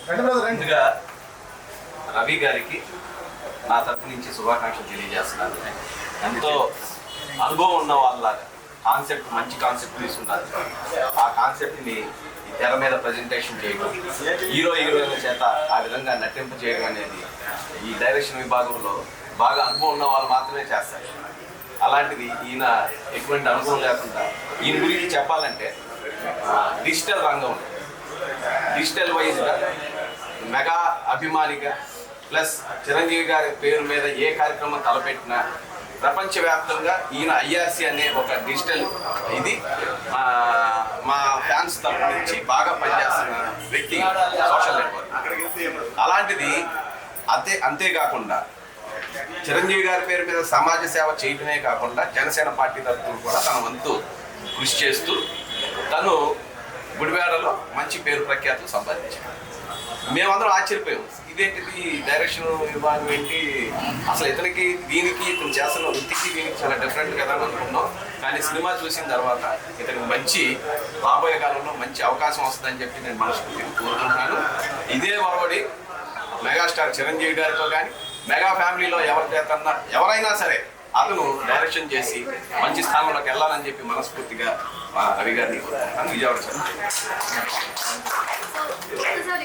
ముందుగా రవి గారికి నా తరపు నుంచి శుభాకాంక్షలు తెలియజేస్తున్నాను. ఎంతో అనుభవం ఉన్న వాళ్ళ కాన్సెప్ట్, మంచి కాన్సెప్ట్ తీసుకున్నారు. ఆ కాన్సెప్ట్ని తెర మీద ప్రజెంటేషన్ చేయడం, హీరోయిన్ల చేత ఆ విధంగా నటింపు చేయడం అనేది ఈ డైరెక్షన్ విభాగంలో బాగా అనుభవం ఉన్న వాళ్ళు మాత్రమే చేస్తారు. అలాంటిది ఈయన ఎటువంటి అనుభవం లేకుండా ఈయన గురించి చెప్పాలంటే డిజిటల్ రంగం, డిజిటల్ వైజ్గా మెగా అభిమానిగా, ప్లస్ చిరంజీవి గారి పేరు మీద ఏ కార్యక్రమం తలపెట్టినా ప్రపంచవ్యాప్తంగా ఈయన ఐఆర్సీ అనే ఒక డిజిటల్ ఇది మా ఫ్యాన్స్ తరపు నుంచి బాగా పనిచేస్తున్న వ్యక్తి సోషల్ నెట్వర్క్. అలాంటిది అంతేకాకుండా చిరంజీవి గారి పేరు మీద సమాజ సేవ చేయడమే కాకుండా జనసేన పార్టీ తరఫున కూడా తన వంతు కృషి చేస్తూ తను గుడివాడలో మంచి పేరు ప్రఖ్యాతులు సంపాదించాడు. మేమందరం ఆశ్చర్యపోయాం, ఇదేంటిది డైరెక్షన్ విభాగం ఏంటి, అసలు ఇతనికి దీనికి ఇతను చేస్తున్న వృత్తికి దీనికి చాలా డిఫరెంట్ కదా అని అనుకున్నాం. కానీ సినిమా చూసిన తర్వాత ఇతనికి మంచి రాబోయే కాలంలో మంచి అవకాశం వస్తుందని చెప్పి నేను మనస్ఫూర్తిగా కోరుకుంటున్నాను. ఇదే వరవడి మెగాస్టార్ చిరంజీవి గారితో కానీ మెగా ఫ్యామిలీలో ఎవరైనా సరే అతను డైరెక్షన్ చేసి మంచి స్థానంలోకి వెళ్ళాలని చెప్పి మనస్ఫూర్తిగా రవి గారిని కోరుకుంటున్నాను. విజయవాడ సార్.